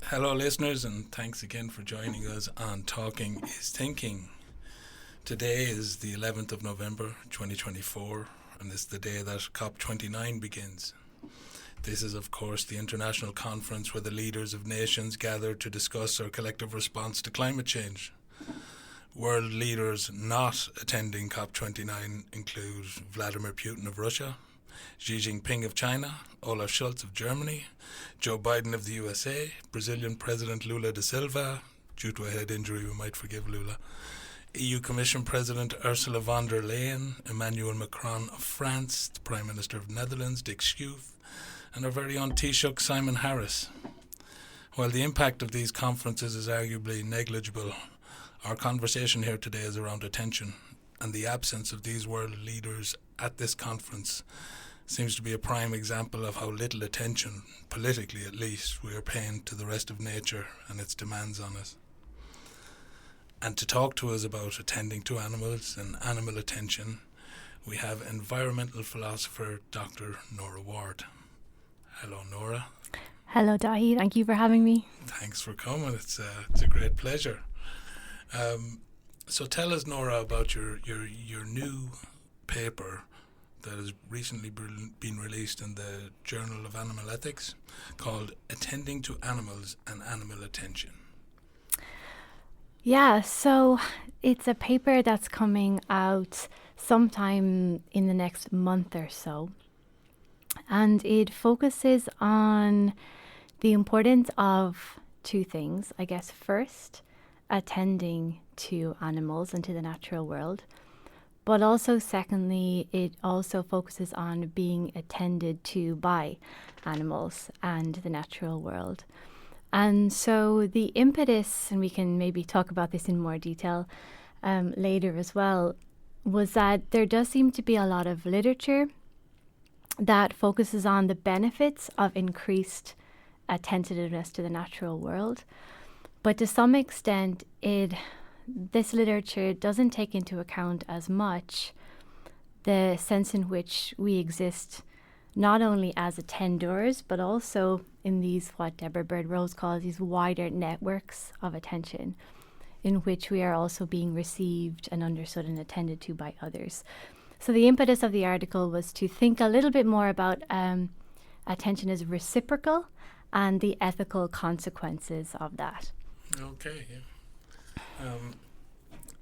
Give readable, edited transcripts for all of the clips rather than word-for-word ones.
Hello, listeners, and thanks again for joining us on Talking is Thinking. Today is the 11th of November 2024, and it's the day that COP29 begins. This is, of course, the international conference where the leaders of nations gather to discuss our collective response to climate change. World leaders not attending COP29 include Vladimir Putin of Russia, Xi Jinping of China, Olaf Scholz of Germany, Joe Biden of the USA, Brazilian President Lula da Silva, due to a head injury we might forgive Lula, EU Commission President Ursula von der Leyen, Emmanuel Macron of France, the Prime Minister of the Netherlands, Dick Schoof, and our very own Taoiseach Simon Harris. While the impact of these conferences is arguably negligible, our conversation here today is around attention, and the absence of these world leaders at this conference seems to be a prime example of how little attention, politically at least, we are paying to the rest of nature and its demands on us. And to talk to us about attending to animals and animal attention, we have environmental philosopher Dr. Nora Ward. Hello, Nora. Hello, Dahi. Thank you for having me. Thanks for coming. It's a great pleasure. So tell us, Nora, about your new paper that has recently been released in the Journal of Animal Ethics called Attending to Animals and Animal Attention. Yeah, so it's a paper that's coming out sometime in the next month or so. And it focuses on the importance of two things. I guess first, attending to animals and to the natural world. But also, secondly, it also focuses on being attended to by animals and the natural world. And so the impetus, and we can maybe talk about this in more detail later as well, was that there does seem to be a lot of literature that focuses on the benefits of increased attentiveness to the natural world. But to some extent, this literature doesn't take into account as much the sense in which we exist not only as attenders, but also in these, what Deborah Bird-Rose calls, these wider networks of attention, in which we are also being received and understood and attended to by others. So the impetus of the article was to think a little bit more about attention as reciprocal and the ethical consequences of that. Okay, yeah.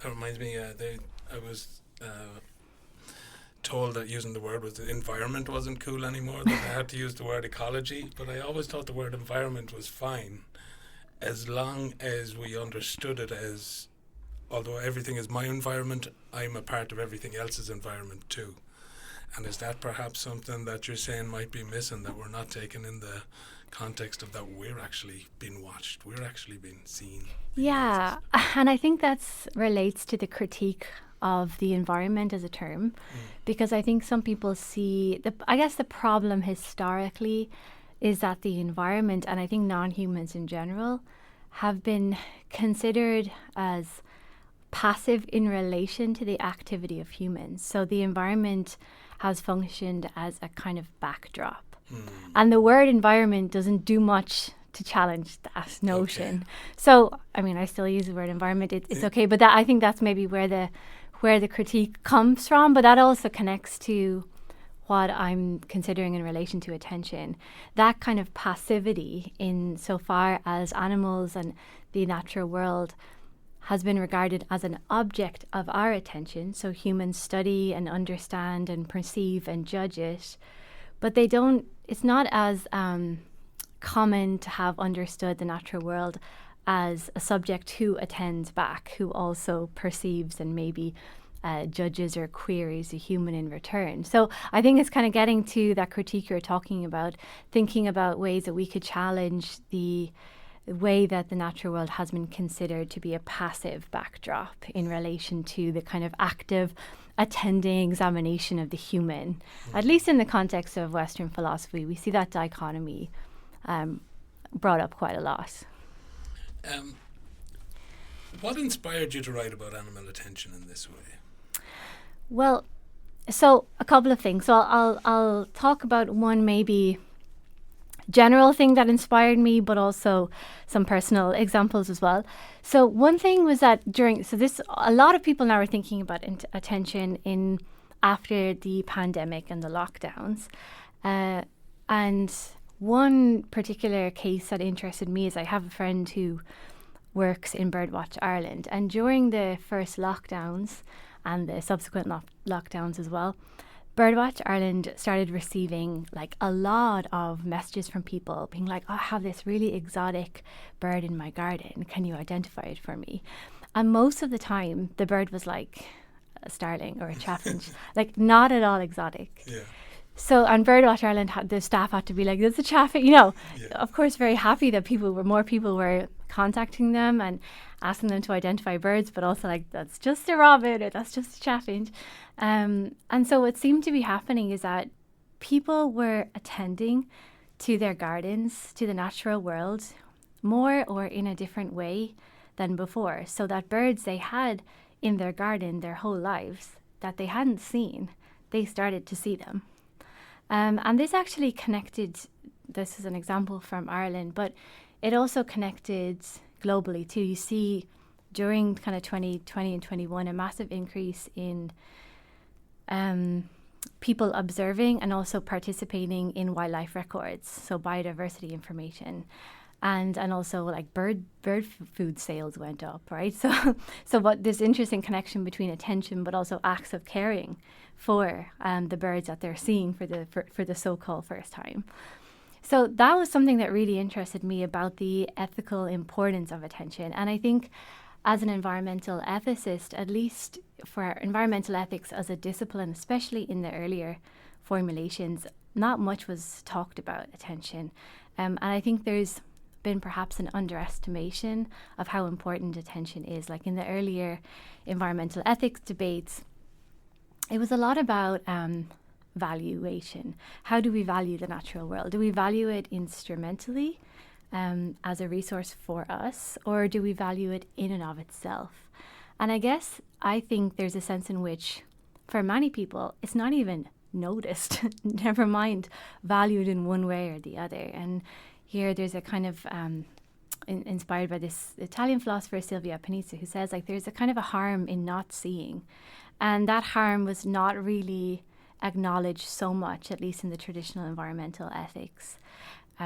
It reminds me, I was told that using the word environment wasn't cool anymore, that I had to use the word ecology, but I always thought the word environment was fine, as long as we understood it as, although everything is my environment, I'm a part of everything else's environment too. And is that perhaps something that you're saying might be missing, that we're not taking in the context of that we're actually being watched, we're actually being seen? Yeah, and I think that relates to the critique of the environment as a term, because I think some people see, I guess the problem historically is that the environment, and I think non-humans in general, have been considered as passive in relation to the activity of humans. So the environment has functioned as a kind of backdrop. And the word environment doesn't do much to challenge that notion. Okay. So, I mean, I still use the word environment. It's okay, but I think that's maybe where the critique comes from. But that also connects to what I'm considering in relation to attention. That kind of passivity in so far as animals and the natural world has been regarded as an object of our attention. So humans study and understand and perceive and judge it. But it's not as common to have understood the natural world as a subject who attends back, who also perceives and maybe judges or queries a human in return. So I think it's kind of getting to that critique you're talking about, thinking about ways that we could challenge the way that the natural world has been considered to be a passive backdrop in relation to the kind of active attending examination of the human. At least in the context of Western philosophy, we see that dichotomy brought up quite a lot. What inspired you to write about animal attention in this way? Well, so a couple of things. So I'll talk about one maybe general thing that inspired me, but also some personal examples as well. So one thing was that a lot of people now are thinking about attention in after the pandemic and the lockdowns. And one particular case that interested me is I have a friend who works in Birdwatch Ireland, and during the first lockdowns and the subsequent lockdowns as well, Birdwatch Ireland started receiving like a lot of messages from people being like, oh, I have this really exotic bird in my garden. Can you identify it for me? And most of the time, the bird was like a starling or a chaffinch, like not at all exotic. Yeah. So on Birdwatch Ireland, the staff had to be like, "There's a chaffinch," Of course, very happy that more people were contacting them and asking them to identify birds, but also like, that's just a robin or that's just a chaffinch. And so what seemed to be happening is that people were attending to their gardens, to the natural world, more or in a different way than before. So that birds they had in their garden their whole lives that they hadn't seen, they started to see them. And this actually connected, this is an example from Ireland, but it also connected globally too. You see during kind of 2020 and 21 a massive increase in people observing and also participating in wildlife records, so biodiversity information. And also like bird food sales went up, right? So what this interesting connection between attention but also acts of caring for the birds that they're seeing for the so-called first time. So that was something that really interested me about the ethical importance of attention. And I think as an environmental ethicist, at least for environmental ethics as a discipline, especially in the earlier formulations, not much was talked about attention. And I think there's been perhaps an underestimation of how important attention is. Like in the earlier environmental ethics debates, it was a lot about valuation. How do we value the natural world? Do we value it instrumentally as a resource for us, or do we value it in and of itself? And I think there's a sense in which, for many people, it's not even noticed, never mind valued in one way or the other. And here there's a kind of inspired by this Italian philosopher Silvia Panizza, who says like there's a kind of a harm in not seeing, and that harm was not really acknowledged so much, at least in the traditional environmental ethics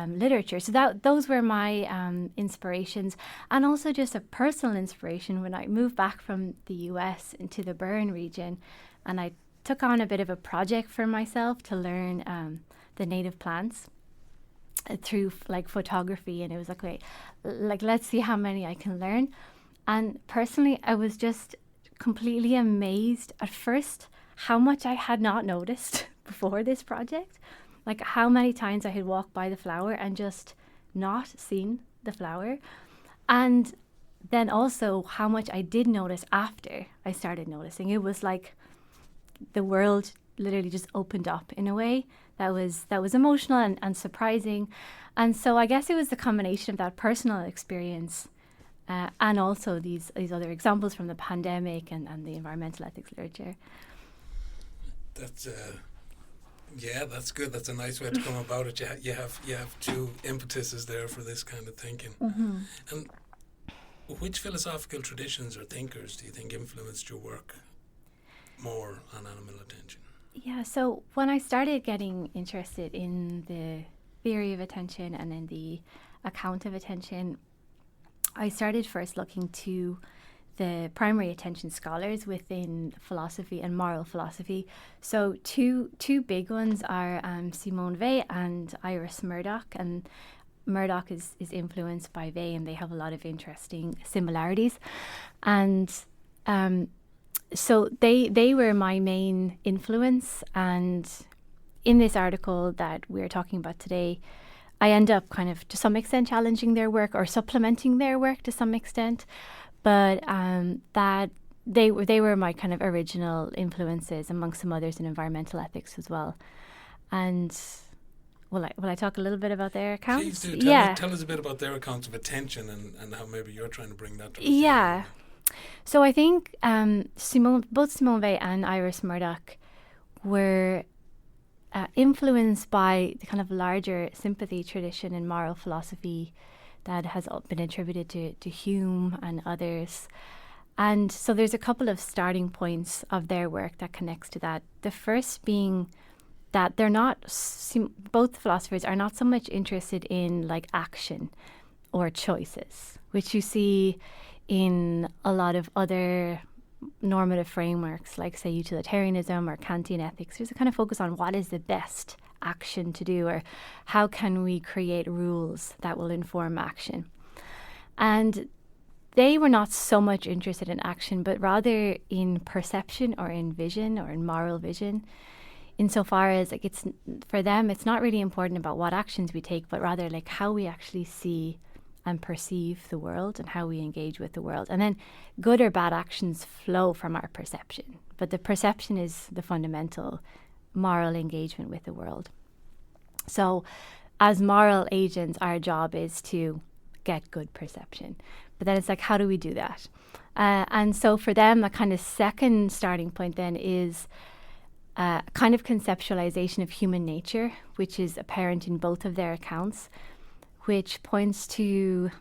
literature. So those were my inspirations, and also just a personal inspiration when I moved back from the US into the Burren region, and I took on a bit of a project for myself to learn the native plants through like photography. And it was like, wait, like let's see how many I can learn. And personally, I was just completely amazed at first how much I had not noticed before this project. Like how many times I had walked by the flower and just not seen the flower. And then also how much I did notice after I started noticing. It was like the world literally just opened up in a way that was emotional and surprising. And so I guess it was the combination of that personal experience and also these other examples from the pandemic and the environmental ethics literature. That's that's good. That's a nice way to come about it. You have two impetuses there for this kind of thinking. Mm-hmm. And which philosophical traditions or thinkers do you think influenced your work more on animal attention? Yeah, so when I started getting interested in the theory of attention and in the account of attention, I started first looking to the primary attention scholars within philosophy and moral philosophy. So two big ones are Simone Weil and Iris Murdoch. And Murdoch is influenced by Weil, and they have a lot of interesting similarities. And so they were my main influence. And in this article that we're talking about today, I end up kind of to some extent challenging their work or supplementing their work to some extent. But that they were my kind of original influences, amongst some others in environmental ethics as well. And will I talk a little bit about their accounts? Please do. Tell us a bit about their accounts of attention and how maybe you're trying to bring that to us. Yeah. So I think both Simone Weil and Iris Murdoch were influenced by the kind of larger sympathy tradition in moral philosophy that has been attributed to Hume and others. And so there's a couple of starting points of their work that connects to that. The first being that they're not, both philosophers are not so much interested in like action or choices, which you see in a lot of other normative frameworks, like say utilitarianism or Kantian ethics. There's a kind of focus on what is the best action to do, or how can we create rules that will inform action. And they were not so much interested in action, but rather in perception or in vision or in moral vision, insofar as like it's, for them, it's not really important about what actions we take, but rather like how we actually see and perceive the world and how we engage with the world. And then good or bad actions flow from our perception, but the perception is the fundamental moral engagement with the world. So as moral agents, our job is to get good perception. But then it's like, how do we do that? And so for them, a kind of second starting point then is a kind of conceptualization of human nature, which is apparent in both of their accounts, which points to,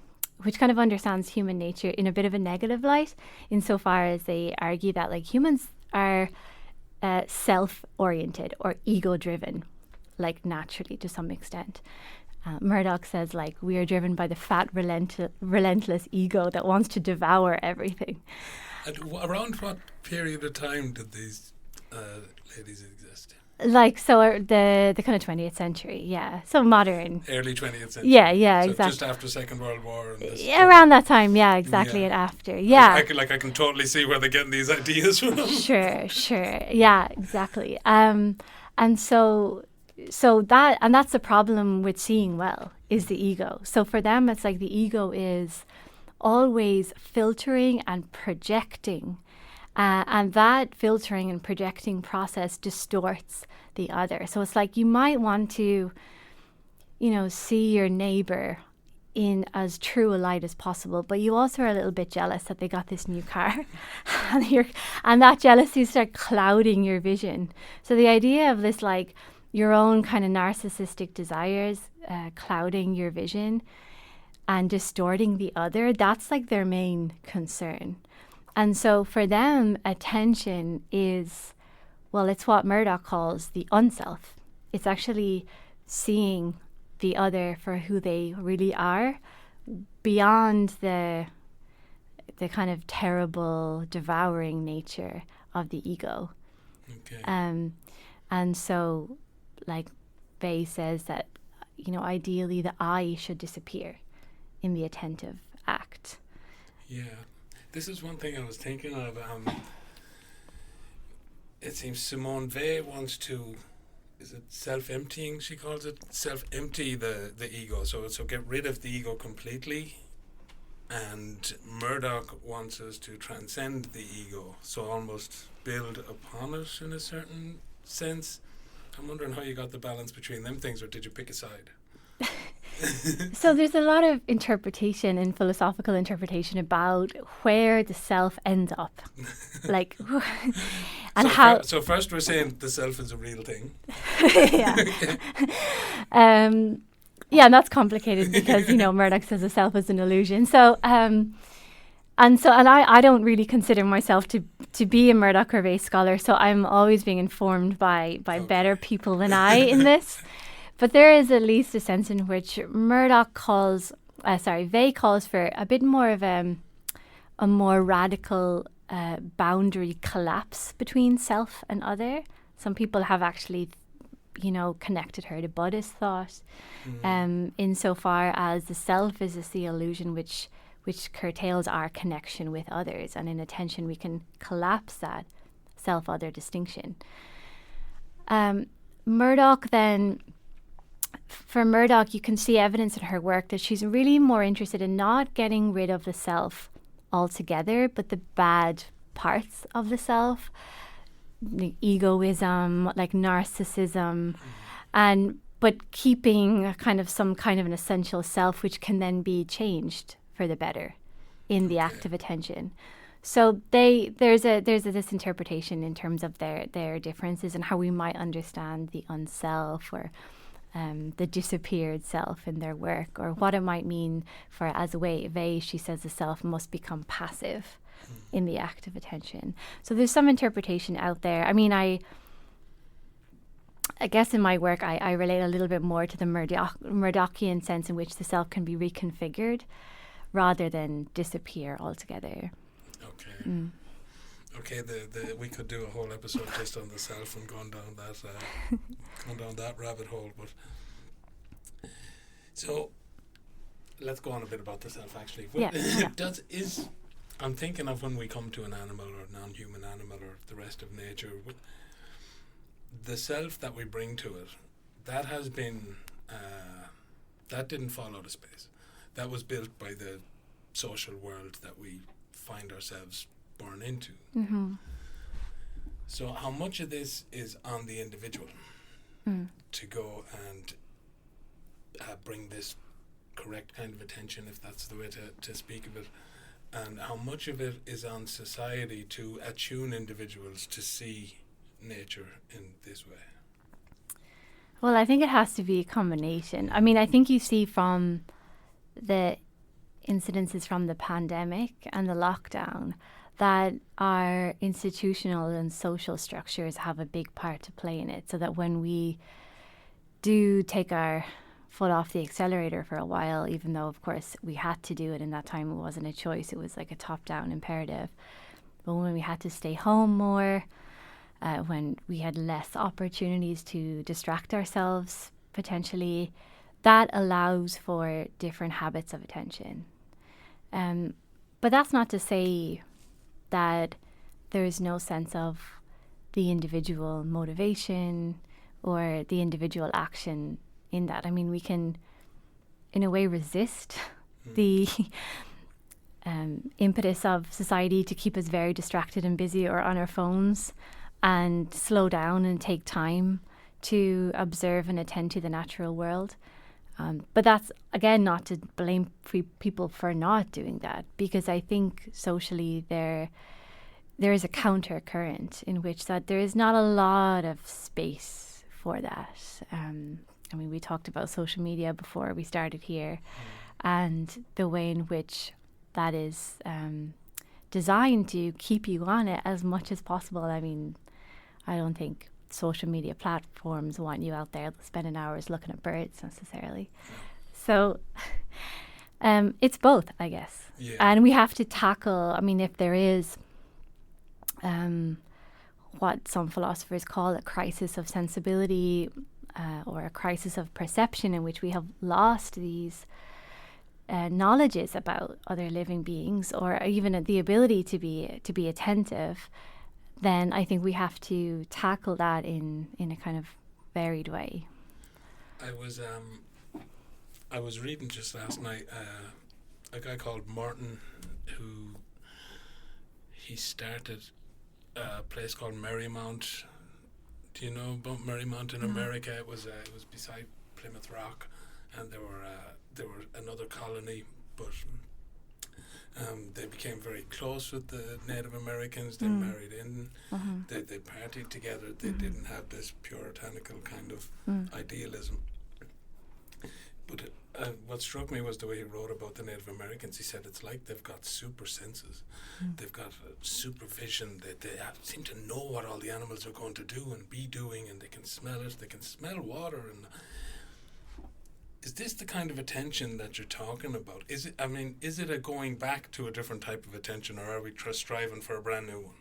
which kind of understands human nature in a bit of a negative light, insofar as they argue that like humans are self-oriented or ego-driven, like naturally to some extent. Murdoch says like we are driven by the fat, relentless ego that wants to devour everything. And around what period of time did these ladies exist? Like, so the kind of 20th century, yeah. So modern. Early 20th century. Yeah, so exactly. Just after Second World War. And this around that time, yeah, exactly, and after, yeah. I can totally see where they're getting these ideas from. Sure, yeah, exactly. And so that's the problem with seeing well, is the ego. So for them, it's like the ego is always filtering and projecting. And that filtering and projecting process distorts the other. So it's like you might want to, see your neighbor in as true a light as possible, but you also are a little bit jealous that they got this new car. and that jealousy starts clouding your vision. So the idea of this, like, your own kind of narcissistic desires clouding your vision and distorting the other, that's like their main concern. And so for them, attention is, well, it's what Murdoch calls the unself. It's actually seeing the other for who they really are, beyond the kind of terrible, devouring nature of the ego. Okay. And so, like Weil says that, ideally the I should disappear in the attentive act. Yeah. This is one thing I was thinking of. It seems Simone Weil wants to, is it self-emptying, she calls it? Self-empty the ego. So get rid of the ego completely. And Murdoch wants us to transcend the ego. So almost build upon it in a certain sense. I'm wondering how you got the balance between them things, or did you pick a side? So there's a lot of interpretation and philosophical interpretation about where the self ends up, like, and how. So first we're saying the self is a real thing. Yeah. And that's complicated because Murdoch says the self is an illusion. So and I don't really consider myself to be a Murdoch or Weil scholar. So I'm always being informed by better people than I in this. But there is at least a sense in which Weil calls for a bit more of a more radical boundary collapse between self and other. Some people have actually, connected her to Buddhist thought, insofar as the self is the illusion which curtails our connection with others, and in attention we can collapse that self-other distinction. Murdoch then. For Murdoch, you can see evidence in her work that she's really more interested in not getting rid of the self altogether, but the bad parts of the self, like egoism, like narcissism, but keeping some kind of an essential self which can then be changed for the better in the act of attention. So there's this interpretation in terms of their differences and how we might understand the unself or the disappeared self in their work, or what it might mean for, as a way, she says the self must become passive in the act of attention. So there's some interpretation out there. I mean, I guess in my work, I relate a little bit more to the Murdochian sense in which the self can be reconfigured rather than disappear altogether. Okay. Okay, we could do a whole episode just on the self and going down that rabbit hole. But so let's go on a bit about the self. Actually, I'm thinking of when we come to an animal or non-human animal or the rest of nature, the self that we bring to it, that has been that didn't fall out of space. That was built by the social world that we find ourselves born into. Mm-hmm. So how much of this is on the individual to go and bring this correct kind of attention, if that's the way to speak of it, and how much of it is on society to attune individuals to see nature in this way? Well, I think it has to be a combination. I mean, I think you see from the incidences from the pandemic and the lockdown that our institutional and social structures have a big part to play in it, so that when we do take our foot off the accelerator for a while, even though of course we had to do it in that time, it wasn't a choice, it was like a top-down imperative, but when we had to stay home more, when we had less opportunities to distract ourselves potentially, that allows for different habits of attention. But that's not to say that there is no sense of the individual motivation or the individual action in that. I mean, we can, in a way, resist the impetus of society to keep us very distracted and busy or on our phones, and slow down and take time to observe and attend to the natural world. But that's, again, not to blame people for not doing that, because I think socially there is a counter current in which that there is not a lot of space for that. I mean, we talked about social media before we started here, and the way in which that is designed to keep you on it as much as possible. I mean, I don't think social media platforms want you out there spending hours looking at birds necessarily. So it's both, I guess. Yeah. And we have to tackle, I mean, if there is what some philosophers call a crisis of sensibility or a crisis of perception, in which we have lost these knowledges about other living beings, or even the ability to be attentive, then I think we have to tackle that in a kind of varied way. I was reading just last night a guy called Martin, who he started a place called Marymount. Do you know about Marymount in America? It was beside Plymouth Rock, and there were another colony, but they became very close with the Native Americans. They married in. They partied together. They didn't have this puritanical kind of idealism. But what struck me was the way he wrote about the Native Americans. He said it's like they've got super senses. They've got supervision. They seem to know what all the animals are going to do and be doing, and they can smell it. They can smell water. And is this the kind of attention that you're talking about? Is it a going back to a different type of attention, or are we striving for a brand new one?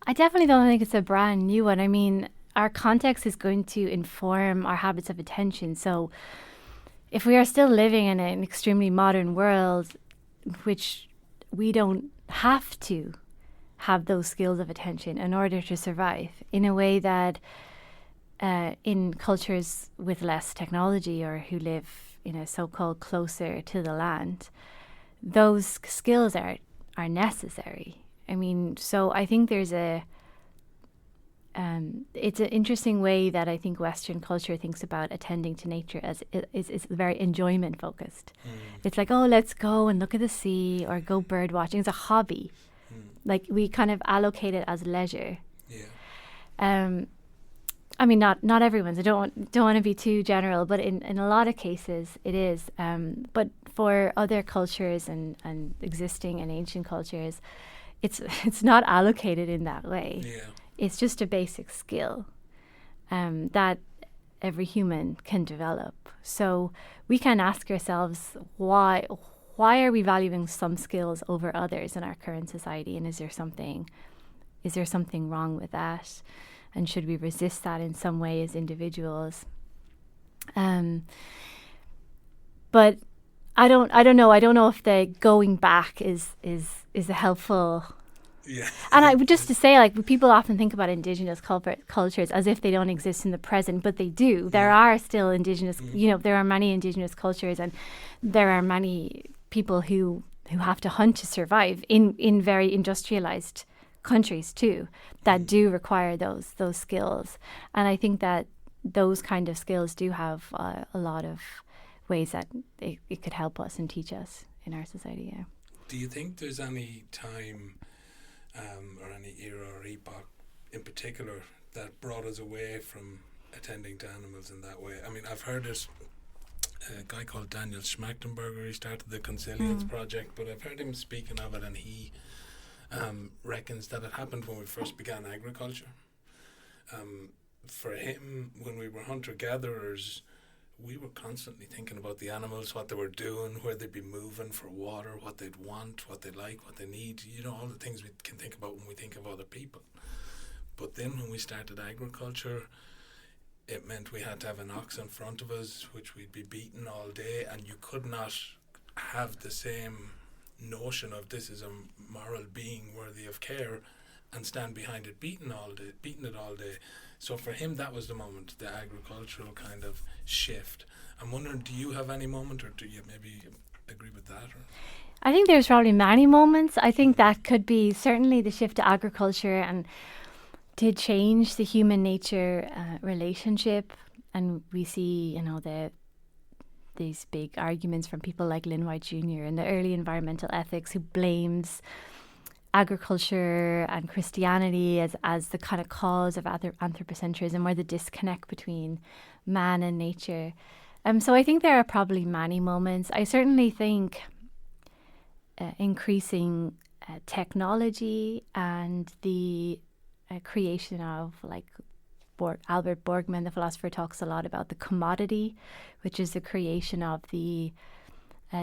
I definitely don't think it's a brand new one. I mean, our context is going to inform our habits of attention. So if we are still living in an extremely modern world, which we don't have to have those skills of attention in order to survive, in a way that in cultures with less technology, or who live in a so-called closer to the land, those skills are necessary. I mean, so I think there's it's an interesting way that I think Western culture thinks about attending to nature as it's very enjoyment focused. It's like, oh, let's go and look at the sea or go bird watching. It's a hobby. Like we kind of allocate it as leisure. Yeah. I mean, not everyone's. I don't want to be too general, but in a lot of cases it is. But for other cultures and existing and ancient cultures, it's not allocated in that way. Yeah. It's just a basic skill that every human can develop. So we can ask ourselves why are we valuing some skills over others in our current society, and is there something wrong with that? And should we resist that in some way as individuals? But I don't know. I don't know if the going back is a helpful. Yeah. And I would just to say, like, people often think about indigenous cultures as if they don't exist in the present, but they do. There are still indigenous, there are many indigenous cultures, and there are many people who have to hunt to survive in very industrialized countries too, that do require those skills. And I think that those kind of skills do have a lot of ways that it could help us and teach us in our society. Yeah. Do you think there's any time or any era or epoch in particular that brought us away from attending to animals in that way? I mean, I've heard this a guy called Daniel Schmachtenberger. He started the Consilience Project, but I've heard him speaking of it, and he reckons that it happened when we first began agriculture. For him, when we were hunter-gatherers, we were constantly thinking about the animals, what they were doing, where they'd be moving for water, what they'd want, what they like, what they need, all the things we can think about when we think of other people. But then when we started agriculture, it meant we had to have an ox in front of us, which we'd be beating all day, and you could not have the same notion of this is a moral being worthy of care and stand behind it beating it all day. So for him, that was the moment, the agricultural kind of shift. I'm wondering, do you have any moment, or do you maybe agree with that? Or? I think there's probably many moments. I think that could be certainly the shift to agriculture and did change the human nature relationship. And we see, these big arguments from people like Lynn White Jr. and the early environmental ethics, who blames agriculture and Christianity as the kind of cause of anthropocentrism, or the disconnect between man and nature. So I think there are probably many moments. I certainly think increasing technology and the creation of, like, Albert Borgman, the philosopher, talks a lot about the commodity, which is the creation of the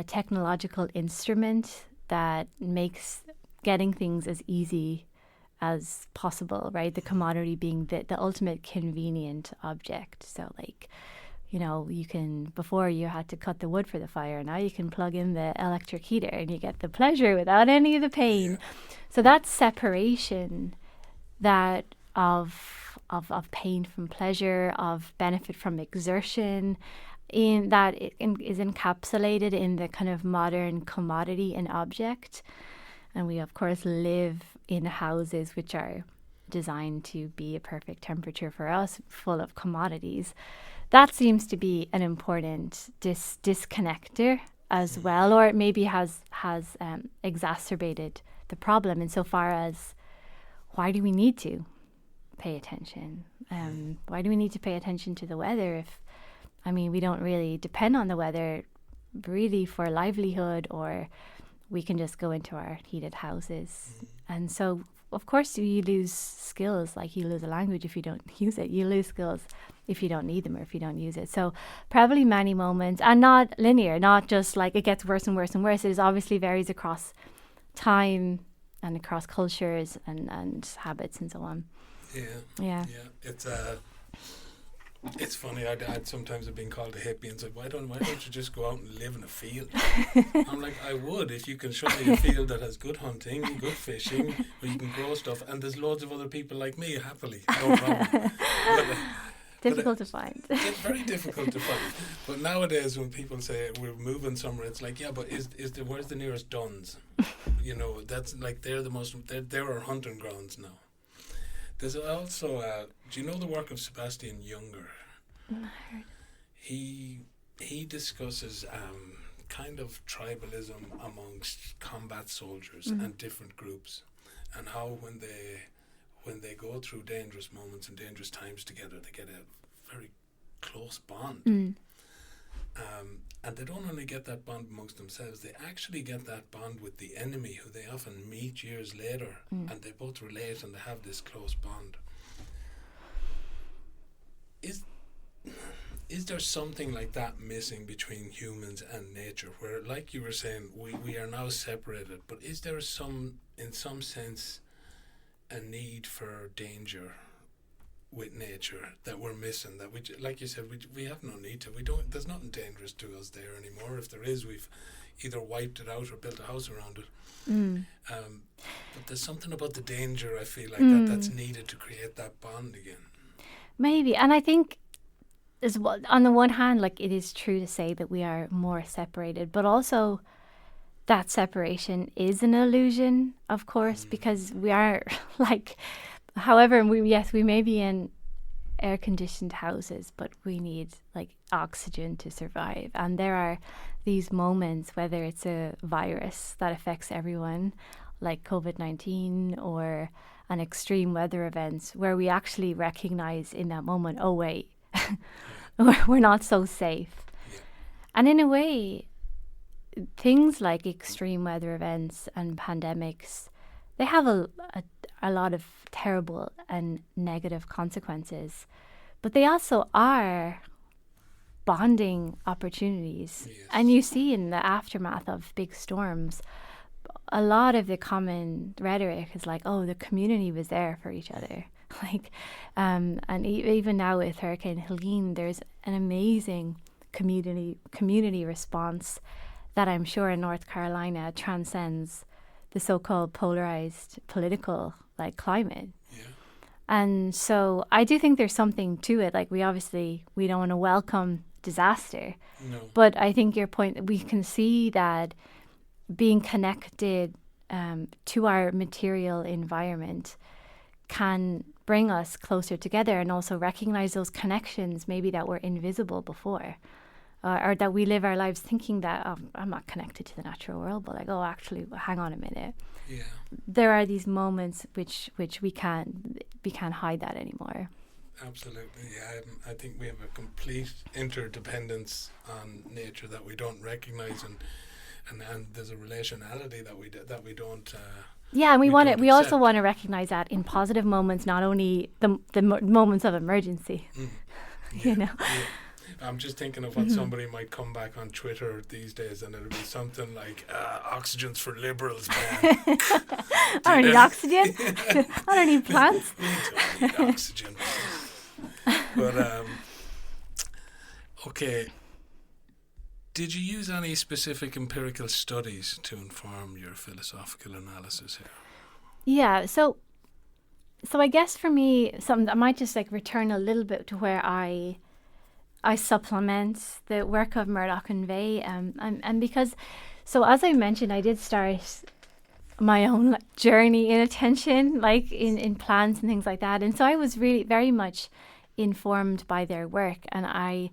technological instrument that makes getting things as easy as possible, right? The commodity being the ultimate convenient object. So, like, you can, before you had to cut the wood for the fire, now you can plug in the electric heater and you get the pleasure without any of the pain. So that separation, that of pain from pleasure, of benefit from exertion, is encapsulated in the kind of modern commodity and object. And we, of course, live in houses which are designed to be a perfect temperature for us, full of commodities. That seems to be an important disconnector as well, or it maybe has exacerbated the problem insofar as, why do we need to pay attention? Why do we need to pay attention to the weather if, we don't really depend on the weather really for livelihood, or we can just go into our heated houses. And so, of course, you lose skills, like you lose a language if you don't use it. You lose skills if you don't need them or if you don't use it. So probably many moments, and not linear, not just like it gets worse and worse and worse. It obviously varies across time and across cultures and habits and so on. Yeah. It's funny. I'd sometimes have been called a hippie and said, why don't you just go out and live in a field? I'm like, I would, if you can show me a field that has good hunting, good fishing, where you can grow stuff, and there's loads of other people like me, happily, no problem. Difficult to find. It's very difficult to find. But nowadays, when people say we're moving somewhere, it's like, yeah, but where's the nearest Duns? That's like they're our hunting grounds now. There's also, do you know the work of Sebastian Junger? He discusses kind of tribalism amongst combat soldiers and different groups. and how when they go through dangerous moments and dangerous times together, they get a very close bond. And they don't only get that bond amongst themselves, they actually get that bond with the enemy, who they often meet years later, and they both relate and they have this close bond. Is there something like that missing between humans and nature, where, like you were saying, we are now separated, but is there in some sense, a need for danger with nature that we're missing, that we, like you said, we have no need to, there's nothing dangerous to us there anymore. If there is, we've either wiped it out or built a house around it. But there's something about the danger, I feel like, that's needed to create that bond again. Maybe. And I think, on the one hand, like, it is true to say that we are more separated, but also that separation is an illusion, of course, because we are like, however, we may be in air-conditioned houses, but we need like oxygen to survive. And there are these moments, whether it's a virus that affects everyone, like COVID-19, or an extreme weather event, where we actually recognize in that moment, oh wait, we're not so safe. And in a way, things like extreme weather events and pandemics, they have a lot of terrible and negative consequences, but they also are bonding opportunities. Yes. And you see in the aftermath of big storms, a lot of the common rhetoric is like, oh, the community was there for each other. Like, and even now with Hurricane Helene, there's an amazing community response that I'm sure in North Carolina transcends the so-called polarized political like climate. Yeah. And so I do think there's something to it. Like, we don't want to welcome disaster. No. But I think your point, we can see that being connected to our material environment can bring us closer together, and also recognize those connections maybe that were invisible before. Or that we live our lives thinking that, oh, I'm not connected to the natural world, but like, oh, actually, hang on a minute. Yeah. There are these moments which we can't hide that anymore. Absolutely. Yeah, I think we have a complete interdependence on nature that we don't recognize, and there's a relationality that we don't. Yeah, and we also accept. want to recognize that in positive moments, not only the moments of emergency. Yeah. You know. Yeah. I'm just thinking of what somebody might come back on Twitter these days, and it'll be something like, oxygen's for liberals, man. I don't need oxygen. I don't need plants. We don't need oxygen. But, okay. Did you use any specific empirical studies to inform your philosophical analysis here? Yeah, so I guess for me, something that might just like return a little bit to where I supplement the work of Murdoch and Weil, and because, so as I mentioned, I did start my own journey in attention, like in plants and things like that, and so I was really very much informed by their work, and I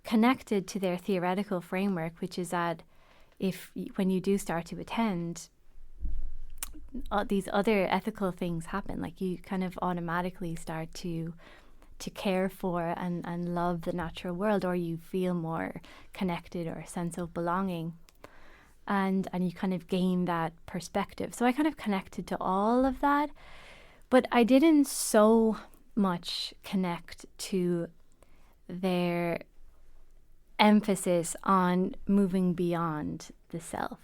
connected to their theoretical framework, which is that when you do start to attend, these other ethical things happen. Like, you kind of automatically start to care for and love the natural world, or you feel more connected or a sense of belonging, and you kind of gain that perspective. So I kind of connected to all of that, but I didn't so much connect to their emphasis on moving beyond the self.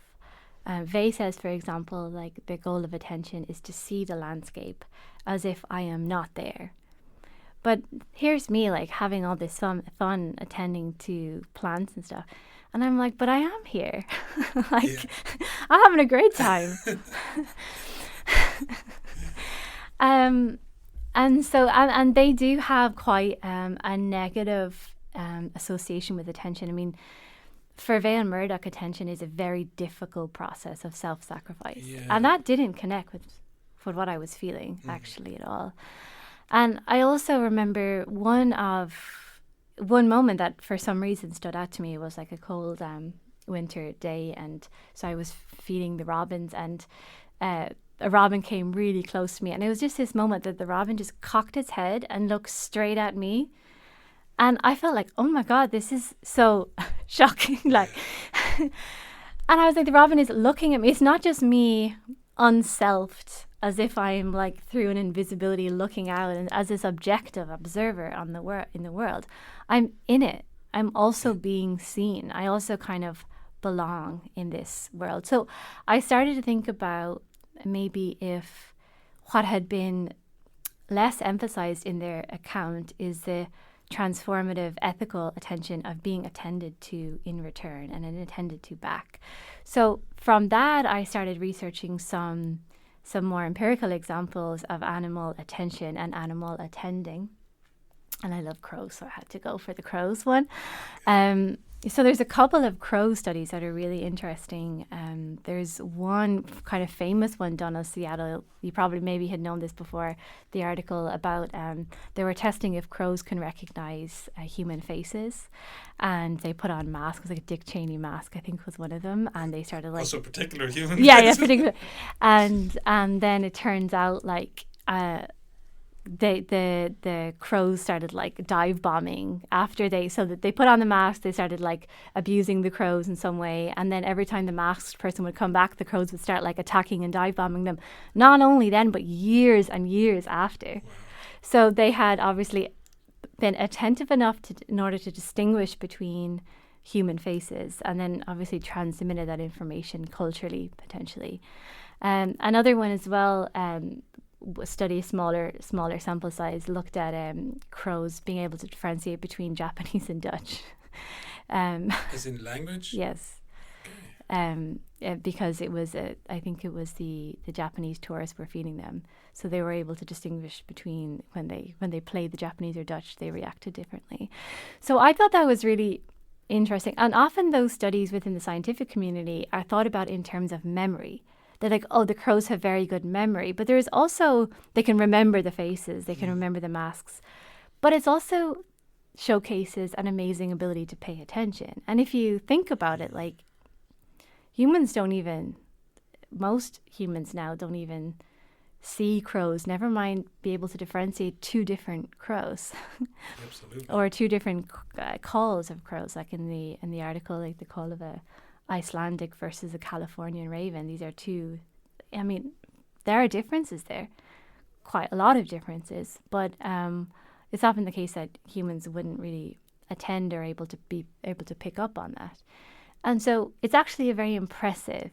Weil says, for example, like, the goal of attention is to see the landscape as if I am not there. But here's me, like, having all this fun attending to plants and stuff. And I'm like, but I am here. Like, I'm having a great time. And so, and they do have quite a negative association with attention. I mean, for Weil and Murdoch, attention is a very difficult process of self-sacrifice. Yeah. And that didn't connect with what I was feeling, actually, at all. And I also remember one moment that for some reason stood out to me. It was like a cold winter day, and so I was feeding the robins, and a robin came really close to me, and it was just this moment that the robin just cocked its head and looked straight at me, and I felt like, oh my God, this is so shocking. Like, and I was like, the robin is looking at me. It's not just me unselfed, as if I'm like through an invisibility looking out and as this objective observer on in the world. I'm in it. I'm also being seen. I also kind of belong in this world. So I started to think about maybe if what had been less emphasized in their account is the transformative ethical attention of being attended to in return and then attended to back. So from that, I started researching some more empirical examples of animal attention and animal attending. And I love crows, so I had to go for the crows one. So there's a couple of crow studies that are really interesting. There's one kind of famous one done in Seattle. You probably maybe had known this before, the article about they were testing if crows can recognize human faces, and they put on masks, like a Dick Cheney mask, I think was one of them, and they started like... Also particular human yeah, faces. yeah, particular. And then it turns out like... the crows started like dive bombing after so that they put on the mask, they started like abusing the crows in some way, and then every time the masked person would come back, the crows would start like attacking and dive bombing them, not only then but years and years after. Wow. So they had obviously been attentive enough in order to distinguish between human faces, and then obviously transmitted that information culturally potentially. Another one as well, study, smaller sample size, looked at crows being able to differentiate between Japanese and Dutch. As in language? Yes. Because it was, I think it was the Japanese tourists were feeding them, so they were able to distinguish between when they played the Japanese or Dutch, they reacted differently. So I thought that was really interesting, and often those studies within the scientific community are thought about in terms of memory. They're like, oh, the crows have very good memory, but there's also, they can remember the faces, they can remember the masks, but it's also showcases an amazing ability to pay attention. And if you think about it, like most humans now don't even see crows, never mind be able to differentiate two different crows. Absolutely. Or two different calls of crows, like in the article, like the call of a Icelandic versus a Californian raven. These are two, I mean, there are differences there, quite a lot of differences, but it's often the case that humans wouldn't really attend or be able to pick up on that. And so it's actually a very impressive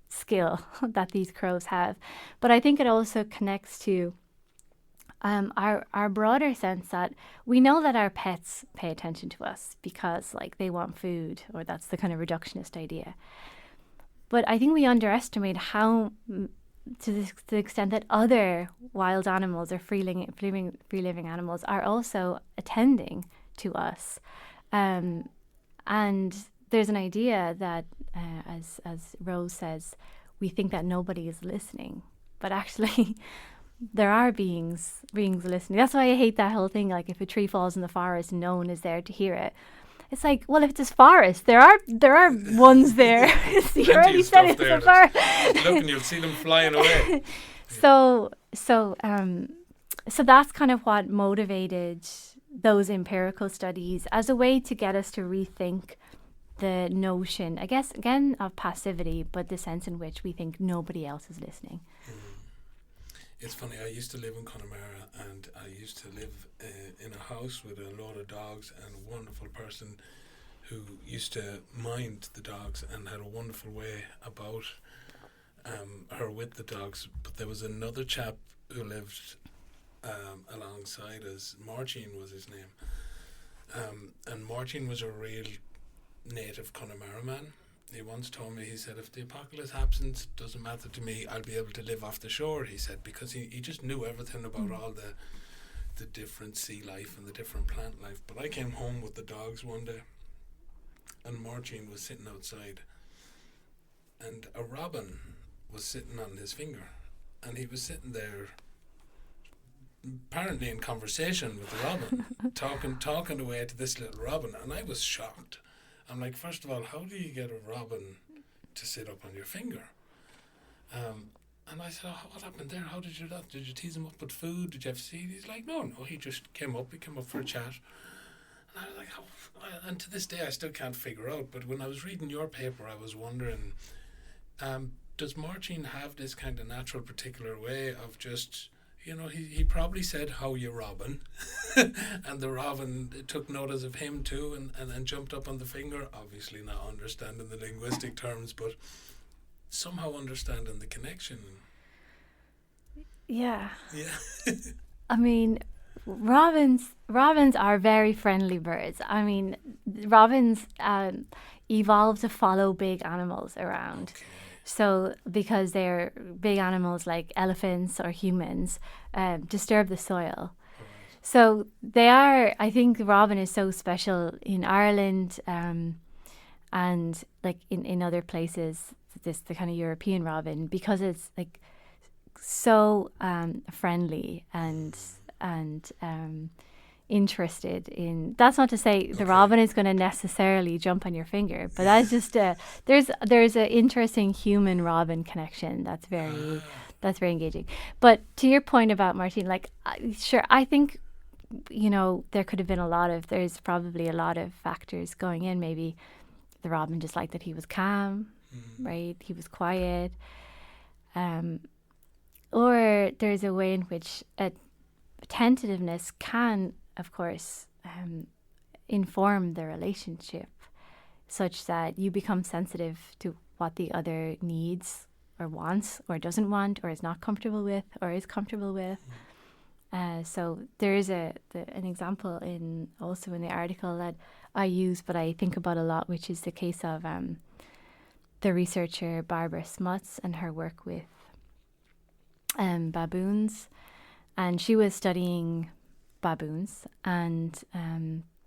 skill that these crows have. But I think it also connects to our broader sense that we know that our pets pay attention to us because like they want food, or that's the kind of reductionist idea. But I think we underestimate how, to the extent that other wild animals or free living animals are also attending to us. And there's an idea that, as Rose says, we think that nobody is listening, but actually there are beings listening. That's why I hate that whole thing, like if a tree falls in the forest, no one is there to hear it. It's like, well, if it's a forest, there are ones there. You already said it's a forest. Look, and you'll see them flying away. So that's kind of what motivated those empirical studies as a way to get us to rethink the notion, I guess, again, of passivity, but the sense in which we think nobody else is listening. It's funny, I used to live in Connemara, and I used to live in a house with a lot of dogs, and a wonderful person who used to mind the dogs and had a wonderful way about her with the dogs. But there was another chap who lived alongside us. Martin was his name. And Martin was a real native Connemara man. He once told me, he said, if the apocalypse happens, doesn't matter to me, I'll be able to live off the shore, he said, because he just knew everything about all the different sea life and the different plant life. But I came home with the dogs one day, and Martin was sitting outside, and a robin was sitting on his finger, and he was sitting there apparently in conversation with the robin, talking away to this little robin, and I was shocked. I'm like, first of all, how do you get a robin to sit up on your finger? And I said, oh, what happened there? How did you do that? Did you tease him up with food? Did you have seed? He's like, no, he just came up. He came up for a chat. And I was like, and to this day, I still can't figure out. But when I was reading your paper, I was wondering, does Martin have this kind of natural particular way of just, he probably said, how you robin? And the robin took notice of him too and then jumped up on the finger, obviously not understanding the linguistic terms, but somehow understanding the connection. Yeah. Yeah. I mean, robins are very friendly birds. I mean, robins evolved to follow big animals around. Okay. So because they're big animals like elephants or humans disturb the soil. Right. So they are, I think the robin is so special in Ireland and like in other places, the kind of European robin, because it's like so friendly and interested in. That's not to say the robin is going to necessarily jump on your finger, but that's just there's an interesting human robin connection that's very engaging. But to your point about Martin, like sure, I think there could have been there's probably a lot of factors going in. Maybe the robin just liked that he was calm, right? He was quiet. Or there's a way in which attentiveness can, of course, inform the relationship such that you become sensitive to what the other needs or wants or doesn't want or is not comfortable with or is comfortable with. So there is an example also in the article that I use, but I think about a lot, which is the case of the researcher Barbara Smuts and her work with baboons. And she was studying baboons, and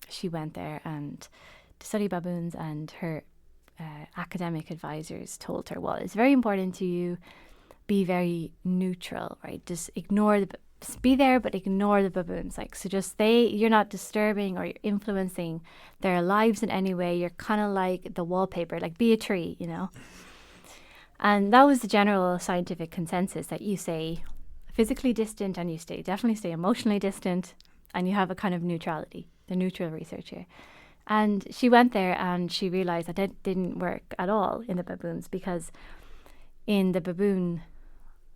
she went there and to study baboons, and her academic advisors told her, well, it's very important to you be very neutral, right? Just be there, but ignore the baboons. Like, so just you're not disturbing or you're influencing their lives in any way. You're kind of like the wallpaper, like be a tree, And that was the general scientific consensus, that you stay physically distant and you definitely stay emotionally distant, and you have a kind of neutrality, the neutral researcher. And she went there and she realized that it didn't work at all in the baboons, because in the baboon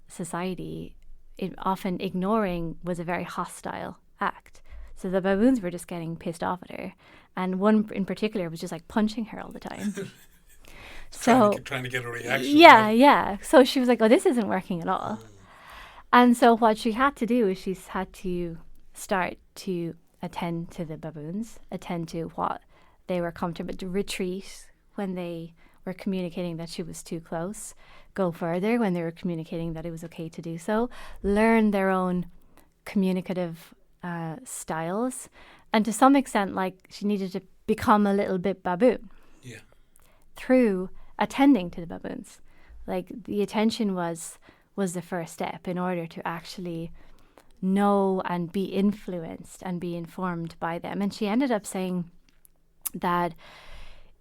society, often ignoring was a very hostile act. So the baboons were just getting pissed off at her. And one in particular was just like punching her all the time. Trying to get a reaction. Yeah. So she was like, oh, this isn't working at all. And so what she had to do is she had to start to attend to the baboons, attend to what they were comfortable, to retreat when they were communicating that she was too close, go further when they were communicating that it was okay to do so, learn their own communicative styles. And to some extent, like, she needed to become a little bit baboon. Yeah. Through attending to the baboons. Like, the attention was the first step in order to actually know and be influenced and be informed by them. And she ended up saying that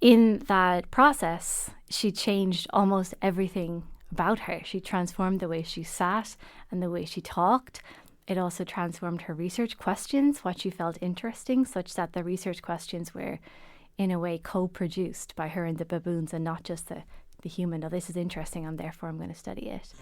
in that process, she changed almost everything about her. She transformed the way she sat and the way she talked. It also transformed her research questions, what she felt interesting, such that the research questions were in a way co-produced by her and the baboons, and not just the human. Oh, this is interesting, and therefore I'm going to study it.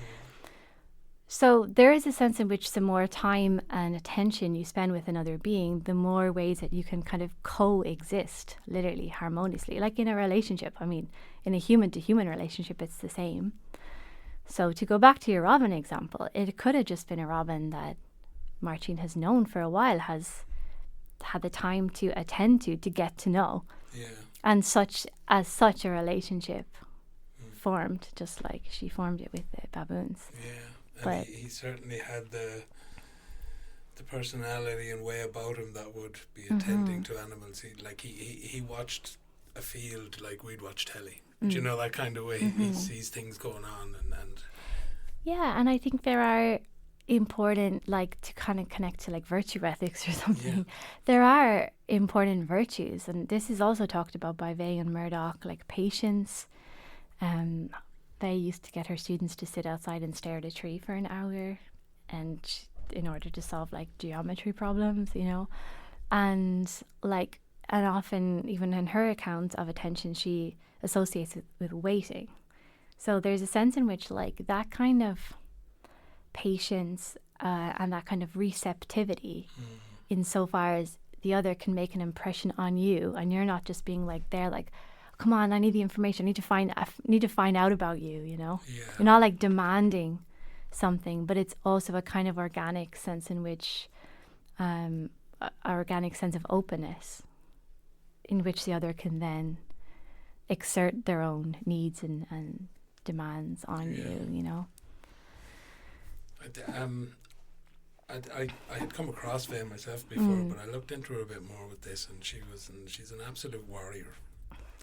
So there is a sense in which the more time and attention you spend with another being, the more ways that you can kind of coexist, literally harmoniously, like in a relationship. I mean, in a human-to-human relationship, it's the same. So to go back to your robin example, it could have just been a robin that Martin has known for a while, has had the time to attend to get to know. Yeah. And such a relationship formed, just like she formed it with the baboons. Yeah. But and he certainly had the personality and way about him that would be attending to animals. He watched a field like we'd watch telly. Do you know, that kind of way? He sees things going on and yeah, and I think there are important, like, to kind of connect to like virtue ethics or something. Yeah. There are important virtues, and this is also talked about by Weil and Murdoch, like patience, they used to get her students to sit outside and stare at a tree for an hour, and in order to solve like geometry problems, you know, and like, and often even in her accounts of attention, she associates it with waiting. So there's a sense in which like that kind of patience and that kind of receptivity, insofar as the other can make an impression on you, and you're not just being like there, like, come on, I need the information. I need to find out about you. You know, you're not like demanding something, but it's also a kind of organic sense in which, organic sense of openness, in which the other can then exert their own needs and demands on you. You know. I had come across Weil myself before, but I looked into her a bit more with this, and she's an absolute warrior,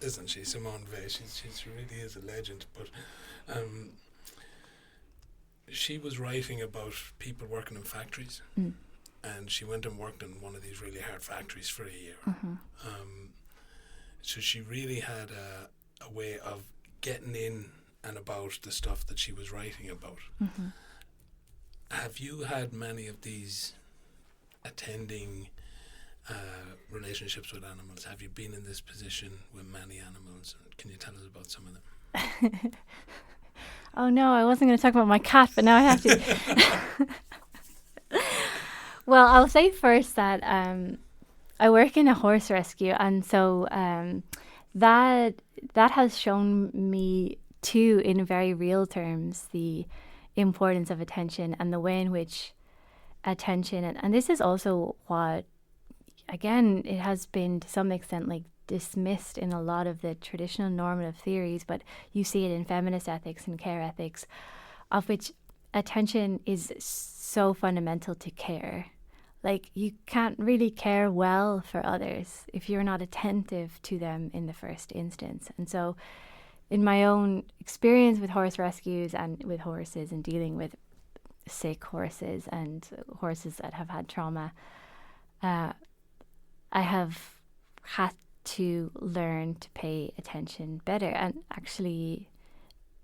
isn't she, Simone Weil? She really is a legend. But she was writing about people working in factories, and she went and worked in one of these really hard factories for a year. So she really had a way of getting in and about the stuff that she was writing about. Have you had many of these attending relationships with animals? Have you been in this position with many animals? Can you tell us about some of them? Oh no, I wasn't going to talk about my cat, but now I have to. Well, I'll say first that I work in a horse rescue, and so that has shown me too, in very real terms, the importance of attention and the way in which attention, and this is also what, again, it has been to some extent like dismissed in a lot of the traditional normative theories, but you see it in feminist ethics and care ethics, of which attention is so fundamental to care. Like, you can't really care well for others if you're not attentive to them in the first instance. And so in my own experience with horse rescues and with horses and dealing with sick horses and horses that have had trauma, I have had to learn to pay attention better. And actually,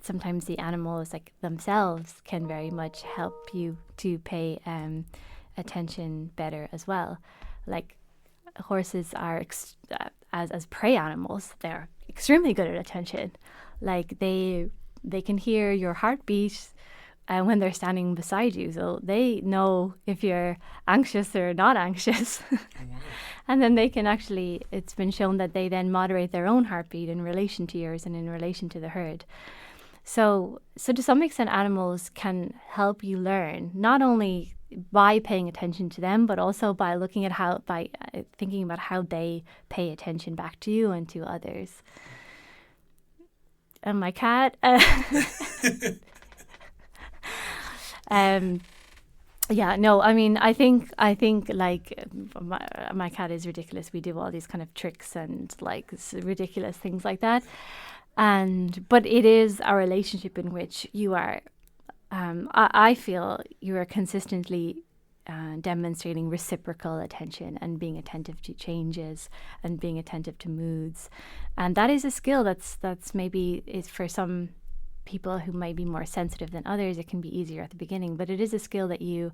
sometimes the animals like themselves can very much help you to pay attention better as well. Like, horses are as prey animals, they're extremely good at attention. Like, they can hear your heartbeat when they're standing beside you, so they know if you're anxious or not anxious. And then they can actually, it's been shown that they then moderate their own heartbeat in relation to yours and in relation to the herd. So to some extent, animals can help you learn, not only by paying attention to them, but also by looking at by thinking about how they pay attention back to you and to others. And my cat, yeah, no, I mean, I think like my cat is ridiculous. We do all these kind of tricks and like ridiculous things like that. But it is a relationship in which you are, I feel you are consistently demonstrating reciprocal attention and being attentive to changes and being attentive to moods. And that is a skill that's maybe is for some people who might be more sensitive than others. It can be easier at the beginning, but it is a skill that you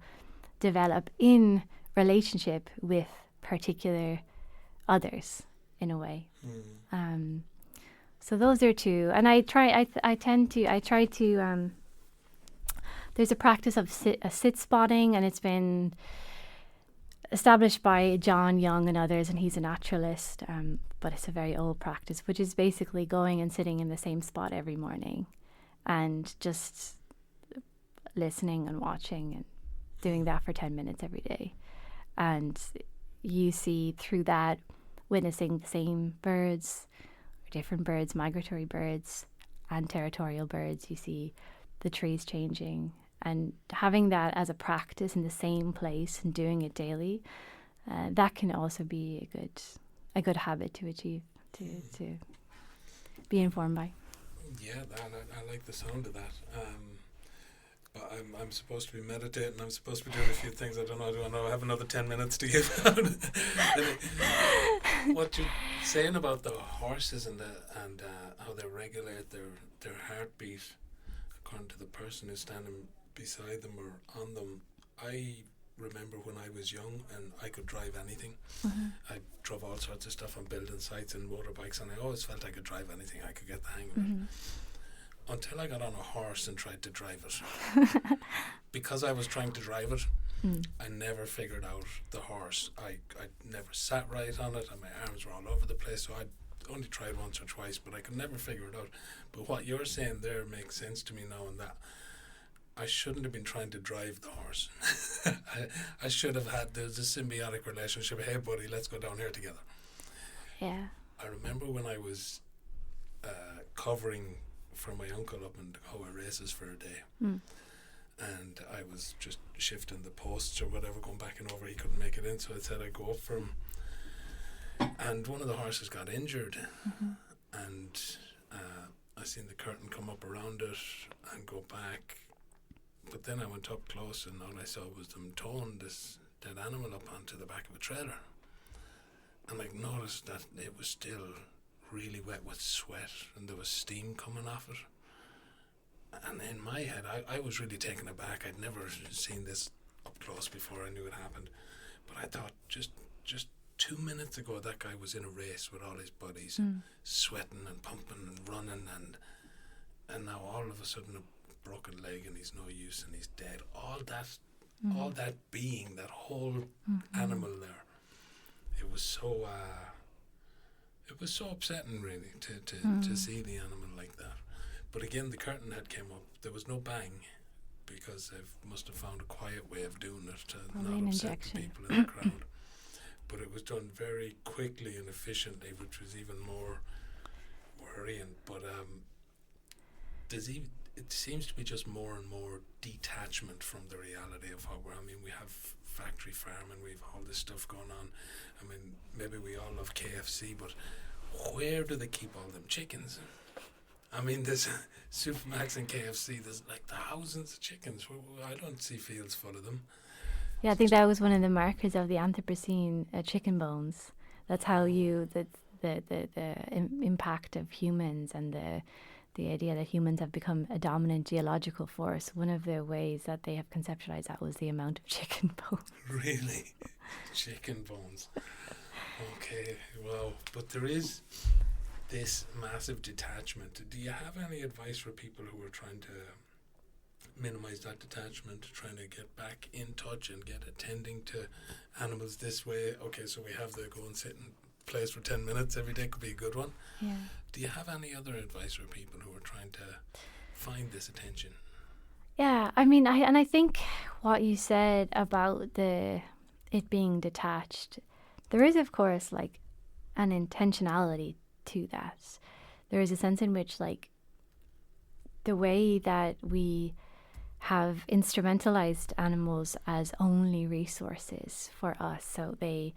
develop in relationship with particular others in a way. So those are two. And I try to there's a practice of sit spotting, and it's been established by John Young and others, and he's a naturalist, but it's a very old practice, which is basically going and sitting in the same spot every morning and just listening and watching and doing that for 10 minutes every day. And you see through that, witnessing the same birds, different birds, migratory birds and territorial birds. You see the trees changing, and having that as a practice in the same place and doing it daily, that can also be a good habit to achieve, to be informed by. Yeah, I like the sound of that. But I'm supposed to be meditating. I'm supposed to be doing a few things. I don't know. I have another 10 minutes to give out. What you're saying about the horses and how they regulate their heartbeat according to the person who's standing beside them or on them. I remember when I was young and I could drive anything. I drove all sorts of stuff on building sites and motorbikes, and I always felt I could drive anything. I could get the hang of it. Until I got on a horse and tried to drive it. Because I was trying to drive it, I never figured out the horse. I never sat right on it, and my arms were all over the place, so I only tried once or twice, but I could never figure it out. But what you're saying there makes sense to me now, and that I shouldn't have been trying to drive the horse. I should have had, there's a symbiotic relationship. Hey buddy, let's go down here together. Yeah. I remember when I was covering for my uncle up in Dakota races for a day, and I was just shifting the posts or whatever, going back and over. He couldn't make it in, so I said I'd go up for him, and one of the horses got injured, and I seen the curtain come up around it and go back, but then I went up close and all I saw was them towing this dead animal up onto the back of a trailer, and I noticed that it was still really wet with sweat and there was steam coming off it. And in my head, I was really taken aback. I'd never seen this up close before I knew it happened. But I thought, just 2 minutes ago, that guy was in a race with all his buddies, sweating and pumping and running, and now all of a sudden a broken leg and he's no use and he's dead. All that being, that whole animal there, it was so upsetting, really, to see the animal like that. But again, the curtain had came up. There was no bang, because they must have found a quiet way of doing it to not upset the people in the crowd. But it was done very quickly and efficiently, which was even more worrying. But it seems to be just more and more detachment from the reality of what we're. I mean, we have factory farming, we have all this stuff going on. I mean, maybe we all love KFC, but where do they keep all them chickens? I mean, there's Supermax and KFC, there's like thousands of chickens. I don't see fields full of them. Yeah, I think that was one of the markers of the Anthropocene, chicken bones. That's how the impact of humans and the idea that humans have become a dominant geological force. One of the ways that they have conceptualized that was the amount of chicken bones. Really? Chicken bones. Okay, wow. But there is this massive detachment. Do you have any advice for people who are trying to minimize that detachment, trying to get back in touch and get attending to animals this way? Okay, so we have the go and sit in place for 10 minutes every day, could be a good one. Yeah. Do you have any other advice for people who are trying to find this attention? Yeah, I mean, I think what you said about it being detached, there is, of course, like an intentionality to that. There is a sense in which, like, the way that we have instrumentalized animals as only resources for us, so they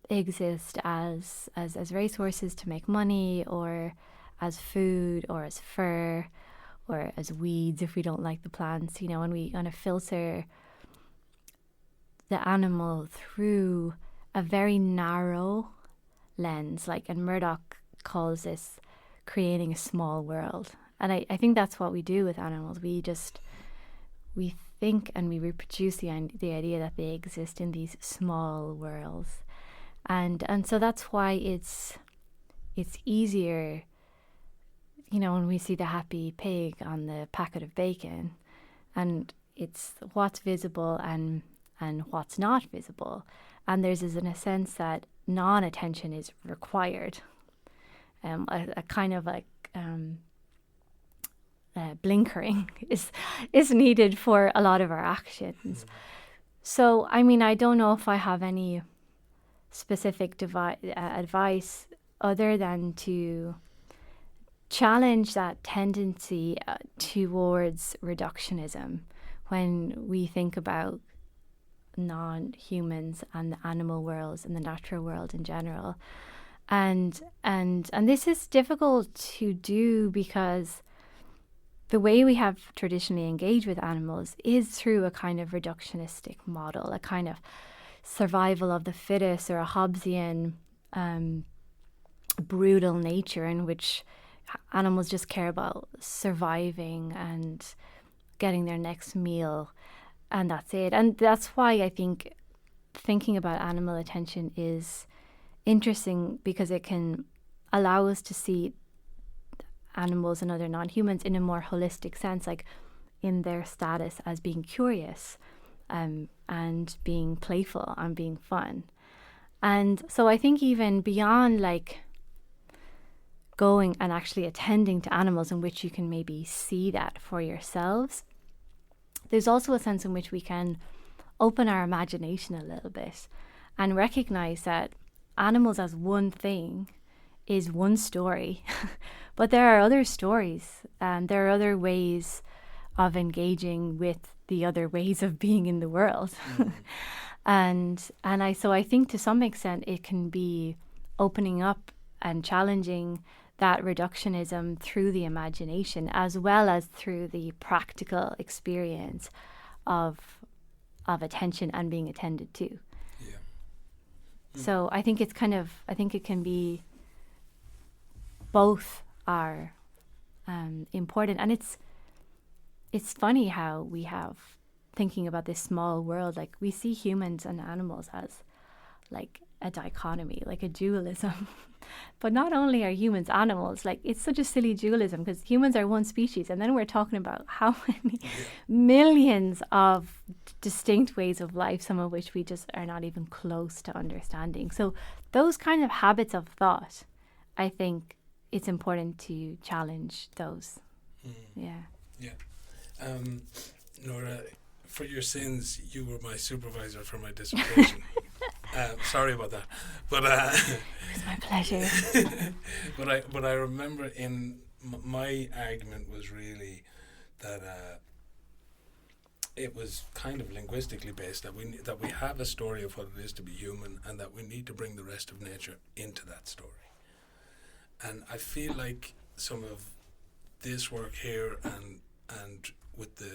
exist as racehorses to make money, or as food, or as fur, or as weeds if we don't like the plants, you know, and we kind of filter the animal through a very narrow lens, like, and Murdoch calls this creating a small world. And I think that's what we do with animals. We think and we reproduce the idea that they exist in these small worlds. And so that's why it's easier, you know, when we see the happy pig on the packet of bacon, and it's what's visible and what's not visible. And there's in a sense that non-attention is required. A kind of like blinkering is needed for a lot of our actions. So, I mean, I don't know if I have any specific advice other than to challenge that tendency towards reductionism when we think about non-humans and the animal worlds and the natural world in general. And this is difficult to do because the way we have traditionally engaged with animals is through a kind of reductionistic model, a kind of survival of the fittest, or a Hobbesian brutal nature in which animals just care about surviving and getting their next meal, and that's it. And that's why I think thinking about animal attention is interesting, because it can allow us to see animals and other non-humans in a more holistic sense, like in their status as being curious, and being playful and being fun. And so I think even beyond like going and actually attending to animals, in which you can maybe see that for yourselves, there's also a sense in which we can open our imagination a little bit and recognize that animals as one thing is one story, but there are other stories, and there are other ways of engaging with the other ways of being in the world. and I think to some extent it can be opening up and challenging that reductionism through the imagination, as well as through the practical experience of attention and being attended to. Yeah. So I think I think it can be, both are important. And it's funny how we have, thinking about this small world, like we see humans and animals as like a dichotomy, like a dualism. But not only are humans animals, like it's such a silly dualism, because humans are one species, and then we're talking about how many millions of distinct ways of life, some of which we just are not even close to understanding. So those kind of habits of thought, I think it's important to challenge those. Yeah. Nora, for your sins, you were my supervisor for my dissertation. Sorry about that, but It's my pleasure. but I remember in my argument was really that it was kind of linguistically based, that we have a story of what it is to be human, and that we need to bring the rest of nature into that story. And I feel like some of this work here and with the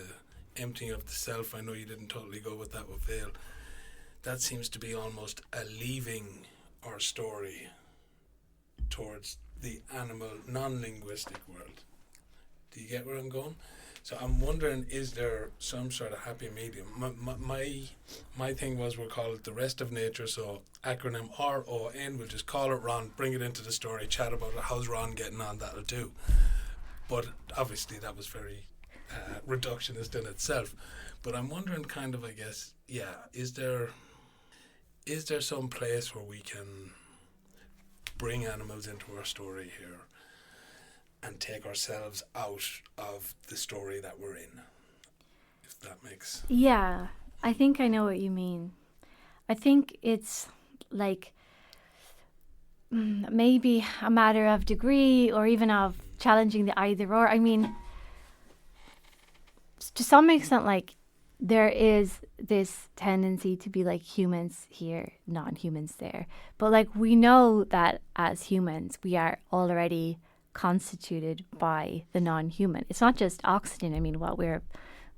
emptying of the self, I know you didn't totally go with that with Weil, that seems to be almost a leaving our story towards the animal, non-linguistic world. Do you get where I'm going? So I'm wondering, is there some sort of happy medium? My thing was, we'll call it the rest of nature, so acronym RON, we'll just call it Ron, bring it into the story, chat about it, how's Ron getting on, that'll do. But obviously that was very reductionist in itself. But I'm wondering kind of, I guess, is there some place where we can bring animals into our story here and take ourselves out of the story that we're in, if that makes... Yeah, I think I know what you mean. I think it's like maybe a matter of degree, or even of challenging the either or. I mean, to some extent, like, there is this tendency to be like humans here, non-humans there. But like, we know that as humans, we are already constituted by the non-human. It's not just oxygen. I mean,